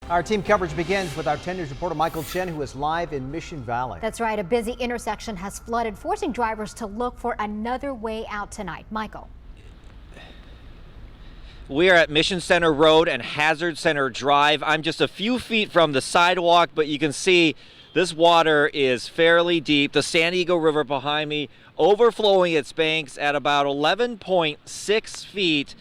Our team coverage begins with our 10 News reporter Michael Chen, who is live in Mission Valley. That's right. A busy intersection has flooded, forcing drivers to look for another way out tonight. Michael. We are at Mission Center Road and Hazard Center Drive. I'm just a few feet from the sidewalk, but you can see this water is fairly deep. The San Diego River behind me overflowing its banks at about 11.6 feet.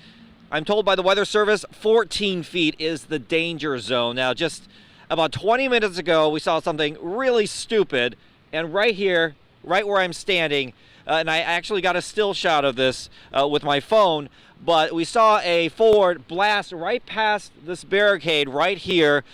I'm told by the Weather Service 14 feet is the danger zone. Now, just about 20 minutes ago, we saw something really stupid. And right here, right where I'm standing, and I actually got a still shot of this with my phone, but we saw a Ford blast right past this barricade right here,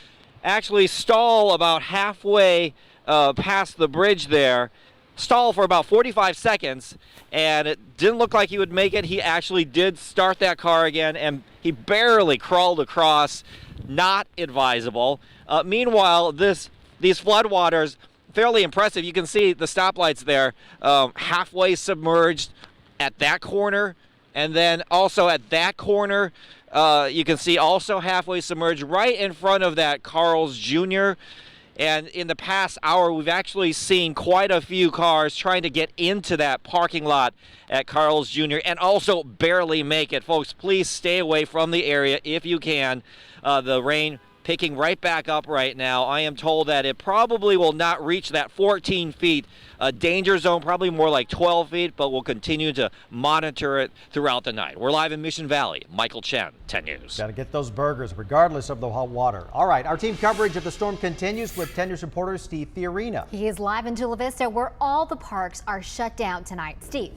actually stall about halfway past the bridge there. Stall for about 45 seconds, and it didn't look like he would make it. He actually did start that car again, and he barely crawled across. Not advisable. Meanwhile, these floodwaters, fairly impressive. You can see the stoplights there, halfway submerged at that corner, and then also at that corner, you can see also halfway submerged right in front of that Carl's Jr. And in the past hour, we've actually seen quite a few cars trying to get into that parking lot at Carl's Jr. and also barely make it. Folks, please stay away from the area if you can. The rain picking right back up right now. I am told that it probably will not reach that 14 feet danger zone, probably more like 12 feet, but we'll continue to monitor it throughout the night. We're live in Mission Valley. Michael Chen, 10 News. Got to get those burgers regardless of the hot water. All right, our team coverage of the storm continues with 10 News reporter Steve Fiorina. He is live in Chula Vista, where all the parks are shut down tonight. Steve.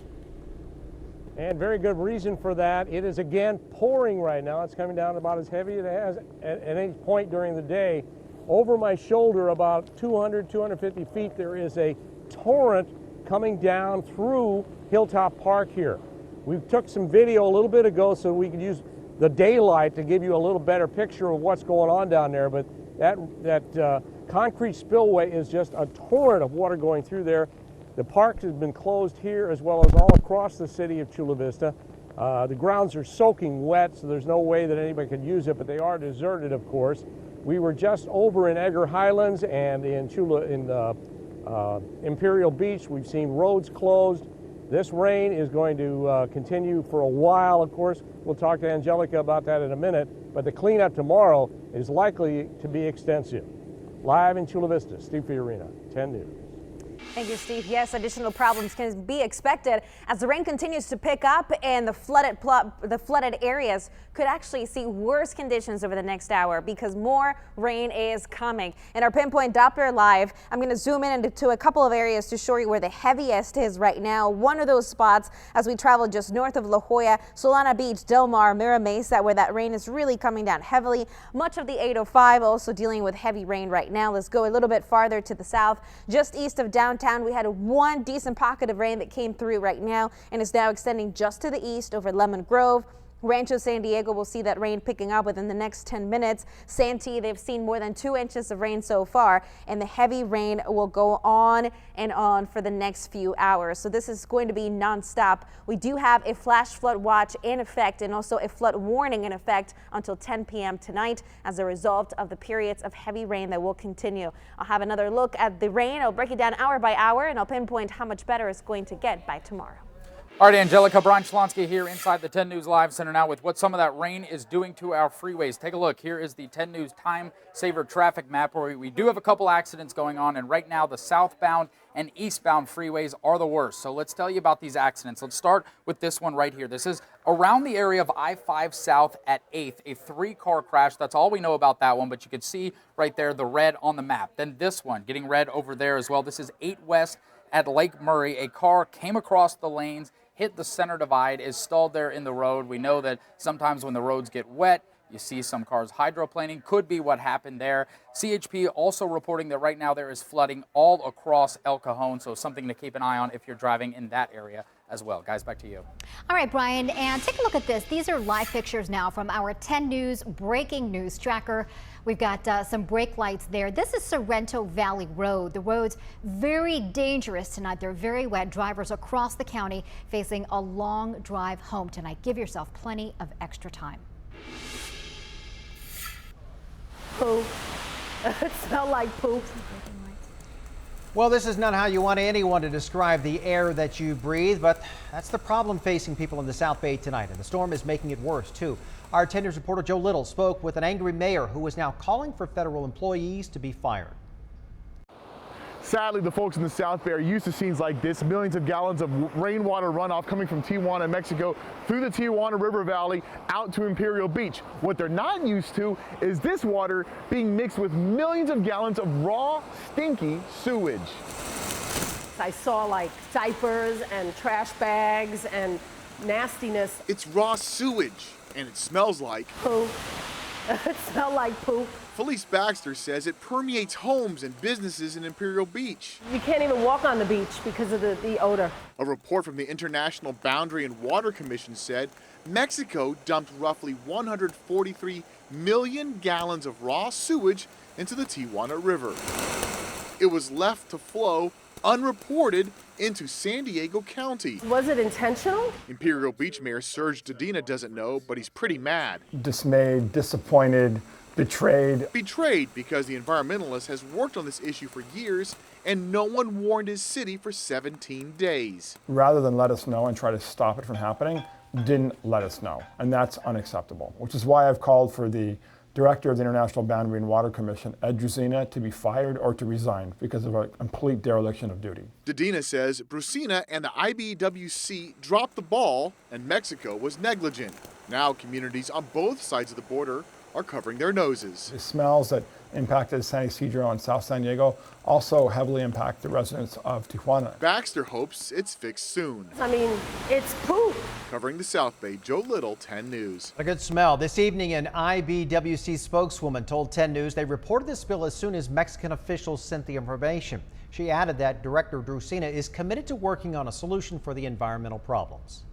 And very good reason for that. It is again pouring right now. It's coming down about as heavy as it has at any point during the day. Over my shoulder, about 200, 250 feet, there is a torrent coming down through Hilltop Park here. We took some video a little bit ago so we could use the daylight to give you a little better picture of what's going on down there. But that concrete spillway is just a torrent of water going through there. The park has been closed here as well as all across the city of Chula Vista. The grounds are soaking wet, so there's no way that anybody could use it, but they are deserted, of course. We were just over in Edgar Highlands and in Imperial Beach. We've seen roads closed. This rain is going to continue for a while, of course. We'll talk to Angelica about that in a minute, but the cleanup tomorrow is likely to be extensive. Live in Chula Vista, Steve Fiorina, 10 News. Thank you, Steve. Yes, additional problems can be expected as the rain continues to pick up, and the flooded areas could actually see worse conditions over the next hour because more rain is coming. In our Pinpoint Doppler Live, I'm going to zoom in into a couple of areas to show you where the heaviest is right now. One of those spots as we travel just north of La Jolla, Solana Beach, Del Mar, Mira Mesa, where that rain is really coming down heavily. Much of the 805 also dealing with heavy rain right now. Let's go a little bit farther to the south, just east of downtown. We had one decent pocket of rain that came through right now and is now extending just to the east over Lemon Grove. Rancho San Diego will see that rain picking up within the next 10 minutes. Santee, they've seen more than 2 inches of rain so far, and the heavy rain will go on and on for the next few hours. So this is going to be nonstop. We do have a flash flood watch in effect and also a flood warning in effect until 10 p.m. tonight as a result of the periods of heavy rain that will continue. I'll have another look at the rain. I'll break it down hour by hour, and I'll pinpoint how much better it's going to get by tomorrow. All right, Angelica, Brian Schlonsky here inside the 10 News Live Center now with what some of that rain is doing to our freeways. Take a look. Here is the 10 News Time Saver traffic map where we do have a couple accidents going on, and right now the southbound and eastbound freeways are the worst. So let's tell you about these accidents. Let's start with this one right here. This is around the area of I-5 South at 8th, a 3-car crash. That's all we know about that one, but you can see right there the red on the map. Then this one getting red over there as well. This is 8 West at Lake Murray. A car came across the lanes, hit the center divide, is stalled there in the road. We know that sometimes when the roads get wet, you see some cars hydroplaning. Could be what happened there. CHP also reporting that right now there is flooding all across El Cajon, so something to keep an eye on if you're driving in that area as well. Guys, back to you. All right, Brian, and take a look at this. These are live pictures now from our 10 News breaking news tracker. We've got some brake lights there. This is Sorrento Valley Road. The road's very dangerous tonight. They're very wet. Drivers across the county facing a long drive home tonight. Give yourself plenty of extra time. Oh. It smelled like poop. Well, this is not how you want anyone to describe the air that you breathe, but that's the problem facing people in the South Bay tonight, and the storm is making it worse, too. Our 10 News reporter Joe Little spoke with an angry mayor who is now calling for federal employees to be fired. Sadly, the folks in the South Bay are used to scenes like this, millions of gallons of rainwater runoff coming from Tijuana, Mexico, through the Tijuana River Valley, out to Imperial Beach. What they're not used to is this water being mixed with millions of gallons of raw, stinky sewage. I saw like diapers and trash bags and nastiness. It's raw sewage, and it smells like Poop. It smelled like poop. Felice Baxter says it permeates homes and businesses in Imperial Beach. You can't even walk on the beach because of the odor. A report from the International Boundary and Water Commission said Mexico dumped roughly 143 million gallons of raw sewage into the Tijuana River. It was left to flow unreported into San Diego County. Was it intentional? Imperial Beach Mayor Serge Dedina doesn't know, but he's pretty mad. Dismayed, disappointed, betrayed. Betrayed because the environmentalist has worked on this issue for years and no one warned his city for 17 days. Rather than let us know and try to stop it from happening, didn't let us know. And that's unacceptable, which is why I've called for the director of the International Boundary and Water Commission, Ed Drusina, to be fired or to resign because of a complete dereliction of duty. Dedina says Brusina and the IBWC dropped the ball and Mexico was negligent. Now communities on both sides of the border are covering their noses. The smells that impacted San Isidro and South San Diego also heavily impact the residents of Tijuana. Baxter hopes it's fixed soon. I mean, it's poop. Covering the South Bay, Joe Little, 10 News. A good smell. This evening, an IBWC spokeswoman told 10 News they reported the spill as soon as Mexican officials sent the information. She added that Director Drusina is committed to working on a solution for the environmental problems.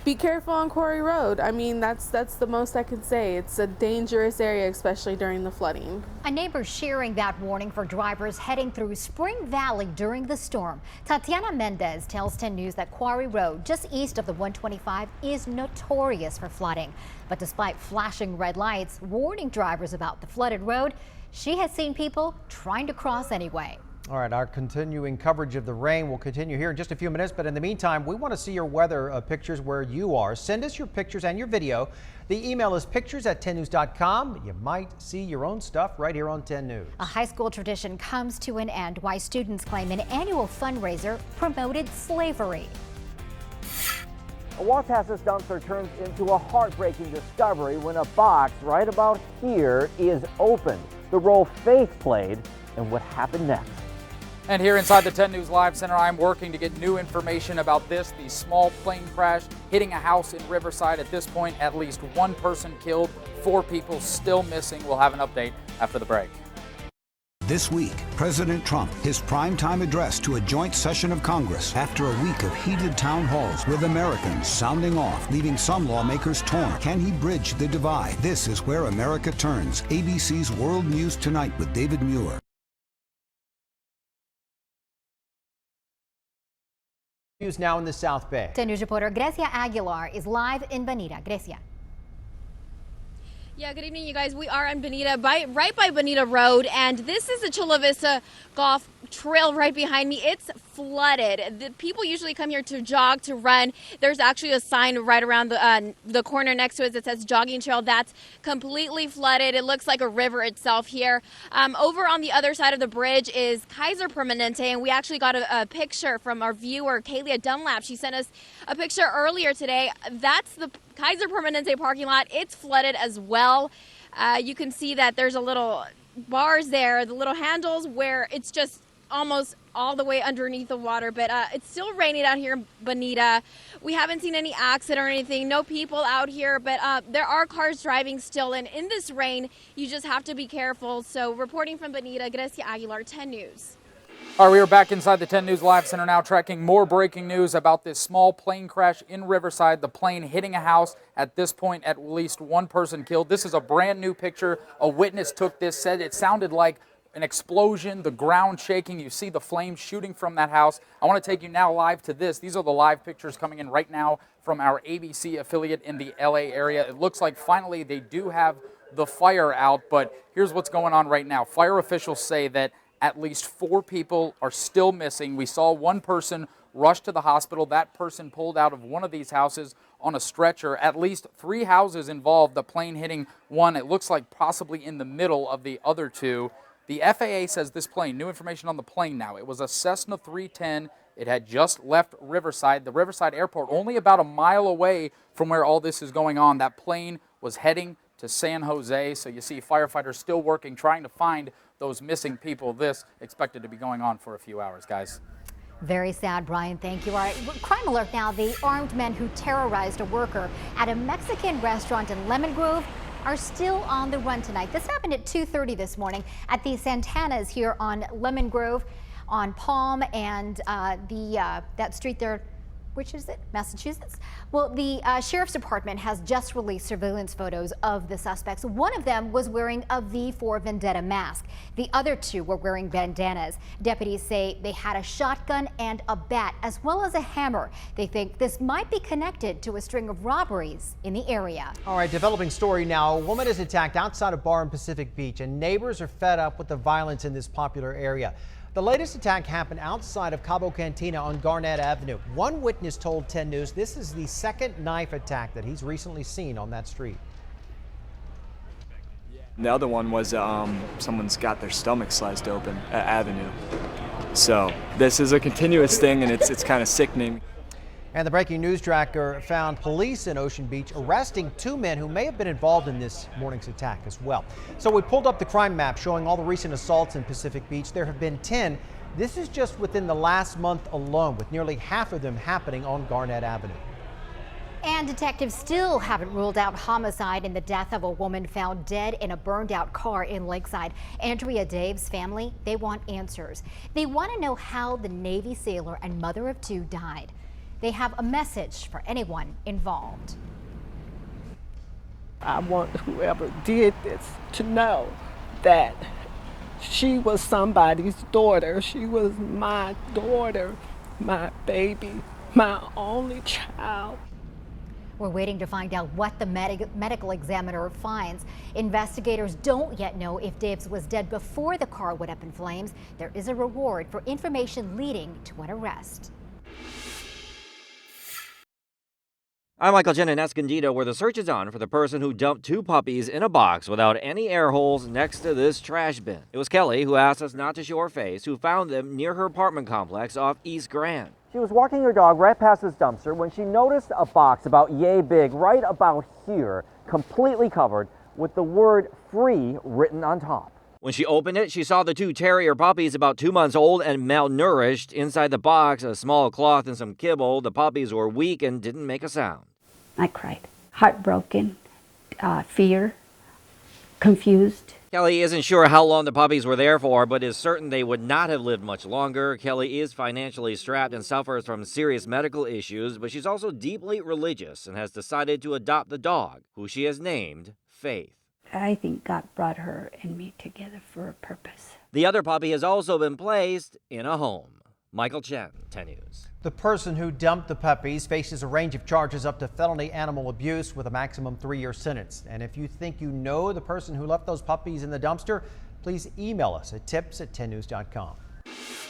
Be careful on Quarry Road. I mean, that's the most I can say. It's a dangerous area, especially during the flooding. A neighbor sharing that warning for drivers heading through Spring Valley during the storm. Tatiana Mendez tells 10 News that Quarry Road, just east of the 125, is notorious for flooding. But despite flashing red lights warning drivers about the flooded road, she has seen people trying to cross anyway. All right, our continuing coverage of the rain will continue here in just a few minutes, but in the meantime, we want to see your weather pictures where you are. Send us your pictures and your video. The email is pictures@10news.com. You might see your own stuff right here on 10 News. A high school tradition comes to an end. Why students claim an annual fundraiser promoted slavery. A Wautasas dumpster turns into a heartbreaking discovery when a box right about here is opened. The role faith played and what happened next. And here inside the 10 News Live Center, I'm working to get new information about this. The small plane crash hitting a house in Riverside. At this point, at least one person killed, 4 people still missing. We'll have an update after the break. This week, President Trump, his primetime address to a joint session of Congress after a week of heated town halls with Americans sounding off, leaving some lawmakers torn. Can he bridge the divide? This is Where America Turns. ABC's World News Tonight with David Muir. News now in the South Bay. 10 News reporter Grecia Aguilar is live in Bonita. Grecia. Yeah, good evening, you guys. We are on Bonita, right by Bonita Road, and this is the Chula Vista Golf Trail right behind me. It's flooded. The people usually come here to jog, to run. There's actually a sign right around the corner next to it that says jogging trail. That's completely flooded. It looks like a river itself here. Over on the other side of the bridge is Kaiser Permanente, and we actually got a picture from our viewer, Kalia Dunlap. She sent us a picture earlier today. That's the Kaiser Permanente parking lot. It's flooded as well. You can see that there's a little bars there, the little handles where it's just almost all the way underneath the water, but it's still raining out here in Bonita. We haven't seen any accident or anything, no people out here, but there are cars driving still, and in this rain, you just have to be careful. So reporting from Bonita, Grecia Aguilar, 10 News. All right, we are back inside the 10 News Live Center now, tracking more breaking news about this small plane crash in Riverside. The plane hitting a house. At this point, at least one person killed. This is a brand new picture. A witness took this, said it sounded like an explosion, the ground shaking. You see the flames shooting from that house. I want to take you now live to this. These are the live pictures coming in right now from our ABC affiliate in the LA area. It looks like finally they do have the fire out. But here's what's going on right now. Fire officials say that at least 4 people are still missing. We saw one person rush to the hospital. That person pulled out of one of these houses on a stretcher. At least 3 houses involved, the plane hitting one. It looks like possibly in the middle of the other 2. The FAA says this plane, new information on the plane now, it was a Cessna 310. It had just left Riverside, the Riverside airport, only about a mile away from where all this is going on. That plane was heading to San Jose. So you see firefighters still working, trying to find those missing people. This expected to be going on for a few hours, guys. Very sad, Brian. Thank you. All right, crime alert now. The armed men who terrorized a worker at a Mexican restaurant in Lemon Grove are still on the run tonight. This happened at 2:30 this morning at the Santanas here on Lemon Grove on Palm and that street there. Which is it? Massachusetts? Well, the Sheriff's Department has just released surveillance photos of the suspects. One of them was wearing a V for Vendetta mask. The other 2 were wearing bandanas. Deputies say they had a shotgun and a bat, as well as a hammer. They think this might be connected to a string of robberies in the area. All right, developing story now. A woman is attacked outside a bar in Pacific Beach, and neighbors are fed up with the violence in this popular area. The latest attack happened outside of Cabo Cantina on Garnett Avenue. One witness told 10 News this is the second knife attack that he's recently seen on that street. The other one was someone's got their stomach sliced open at Avenue. So this is a continuous thing, and it's kind of sickening. And the breaking news tracker found police in Ocean Beach arresting 2 men who may have been involved in this morning's attack as well. So we pulled up the crime map showing all the recent assaults in Pacific Beach. There have been 10. This is just within the last month alone, with nearly half of them happening on Garnett Avenue. And detectives still haven't ruled out homicide in the death of a woman found dead in a burned out car in Lakeside. Andrea Dave's family, they want answers. They want to know how the Navy sailor and mother of 2 died. They have a message for anyone involved. I want whoever did this to know that she was somebody's daughter. She was my daughter, my baby, my only child. We're waiting to find out what the medical examiner finds. Investigators don't yet know if Daves was dead before the car went up in flames. There is a reward for information leading to an arrest. I'm Michael Jen in Escondido, where the search is on for the person who dumped 2 puppies in a box without any air holes next to this trash bin. It was Kelly, who asked us not to show her face, who found them near her apartment complex off East Grand. She was walking her dog right past this dumpster when she noticed a box about yay big right about here, completely covered with the word free written on top. When she opened it, she saw the 2 terrier puppies about 2 months old and malnourished. Inside the box, a small cloth and some kibble. The puppies were weak and didn't make a sound. I cried. Heartbroken, fear, confused. Kelly isn't sure how long the puppies were there for, but is certain they would not have lived much longer. Kelly is financially strapped and suffers from serious medical issues, but she's also deeply religious and has decided to adopt the dog, who she has named Faith. I think God brought her and me together for a purpose. The other puppy has also been placed in a home. Michael Chen, 10 News. The person who dumped the puppies faces a range of charges up to felony animal abuse with a maximum 3-year sentence. And if you think you know the person who left those puppies in the dumpster, please email us at tips@10news.com.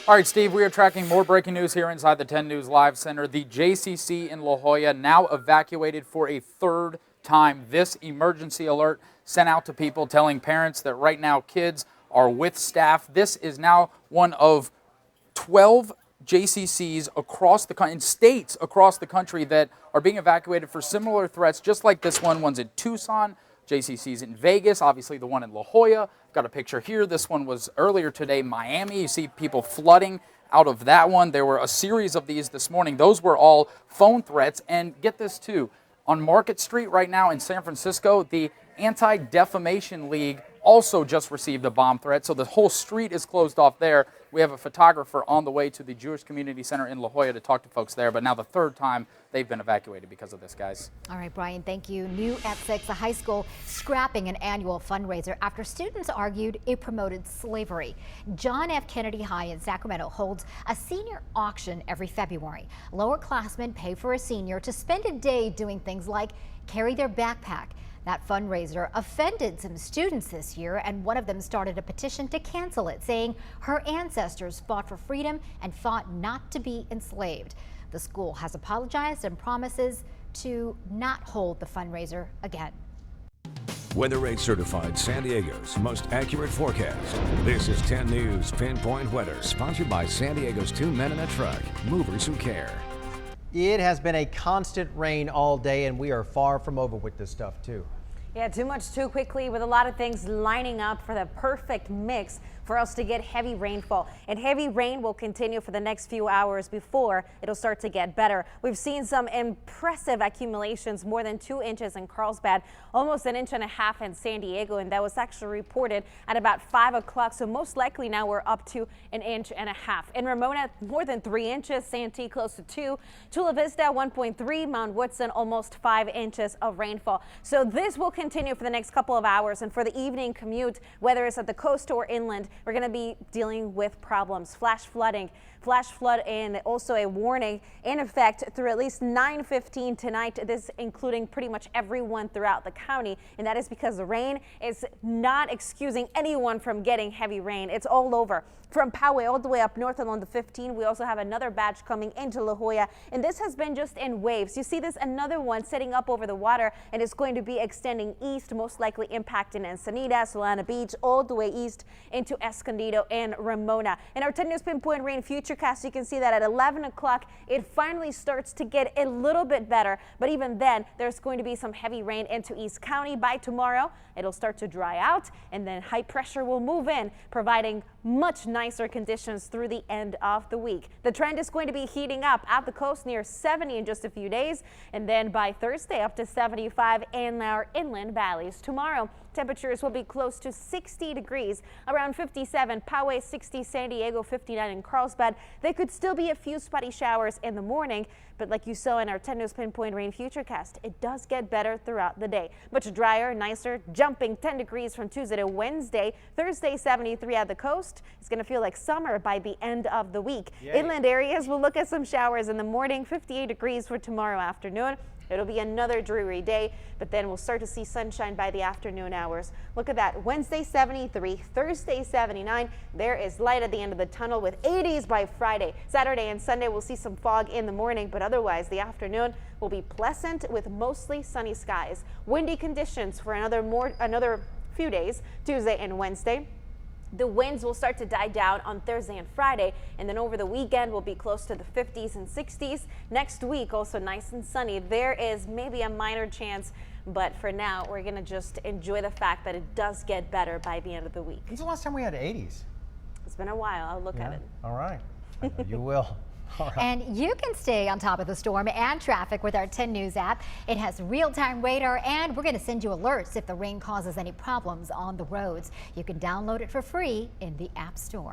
All right, Steve, we are tracking more breaking news here inside the 10 News Live Center. The JCC in La Jolla now evacuated for a 3rd time. This emergency alert sent out to people telling parents that right now kids are with staff. This is now one of 12 JCCs across the country, in states across the country that are being evacuated for similar threats, just like this one. One's in Tucson, JCC's in Vegas, obviously the one in La Jolla. Got a picture here. This one was earlier today, Miami. You see people flooding out of that one. There were a series of these this morning. Those were all phone threats. And get this too, on Market Street right now in San Francisco, the Anti-Defamation League also just received a bomb threat, so the whole street is closed off there. We have a photographer on the way to the Jewish Community Center in La Jolla to talk to folks there, but now the 3rd time they've been evacuated because of this, guys. All right, Brian, thank you. New at 6, a high school scrapping an annual fundraiser after students argued it promoted slavery. John F. Kennedy High in Sacramento holds a senior auction every February. Lowerclassmen pay for a senior to spend a day doing things like carry their backpack, That fundraiser offended some students this year, and one of them started a petition to cancel it, saying her ancestors fought for freedom and fought not to be enslaved. The school has apologized and promises to not hold the fundraiser again. Weather 8 certified San Diego's most accurate forecast. This is 10 News Pinpoint Weather, sponsored by San Diego's 2 men in a truck, movers who care. It has been a constant rain all day, and we are far from over with this stuff too. Yeah, too much too quickly, with a lot of things lining up for the perfect mix for us to get heavy rainfall. And heavy rain will continue for the next few hours before it'll start to get better. We've seen some impressive accumulations, more than 2 inches in Carlsbad, almost 1.5 inches in San Diego, and that was actually reported at about 5 o'clock. So most likely now we're up to 1.5 inches. In Ramona, more than 3 inches, Santee close to 2, Chula Vista 1.3, Mount Woodson almost 5 inches of rainfall. So this will continue for the next couple of hours, and for the evening commute, whether it's at the coast or inland, we're going to be dealing with problems. Flash flood, and also a warning in effect through at least 9:15 tonight. This including pretty much everyone throughout the county, and that is because the rain is not excusing anyone from getting heavy rain. It's all over. From Poway all the way up north along the 15, we also have another batch coming into La Jolla, and this has been just in waves. You see this another one setting up over the water, and it's going to be extending east, most likely impacting Ensenada, Solana Beach, all the way east into Escondido and Ramona. In our 10 News Pinpoint Rain Futurecast, you can see that at 11 o'clock, it finally starts to get a little bit better, but even then, there's going to be some heavy rain into East County. By tomorrow, it'll start to dry out, and then high pressure will move in, providing much nicer conditions through the end of the week. The trend is going to be heating up at the coast near 70 in just a few days, and then by Thursday up to 75 in our inland valleys. Tomorrow, temperatures will be close to 60 degrees, around 57 Poway, 60 San Diego, 59 in Carlsbad. There could still be a few spotty showers in the morning, but like you saw in our 10 News Pinpoint Rain Futurecast, it does get better throughout the day. Much drier, nicer, jumping 10 degrees from Tuesday to Wednesday. Thursday, 73 at the coast. It's going to feel like summer by the end of the week. Yay. Inland areas will look at some showers in the morning, 58 degrees for tomorrow afternoon. It'll be another dreary day, but then we'll start to see sunshine by the afternoon hours. Look at that. Wednesday, 73, Thursday, 79. There is light at the end of the tunnel with 80s by Friday. Saturday and Sunday, we'll see some fog in the morning, but otherwise the afternoon will be pleasant with mostly sunny skies. Windy conditions for another few days, Tuesday and Wednesday. The winds will start to die down on Thursday and Friday, and then over the weekend we'll be close to the 50s and 60s. Next week, also nice and sunny. There is maybe a minor chance, but for now, we're going to just enjoy the fact that it does get better by the end of the week. When's the last time we had 80s? It's been a while. I'll look at it. All right. I know you will. All right. And you can stay on top of the storm and traffic with our 10 News app. It has real-time radar, and we're going to send you alerts if the rain causes any problems on the roads. You can download it for free in the App Store.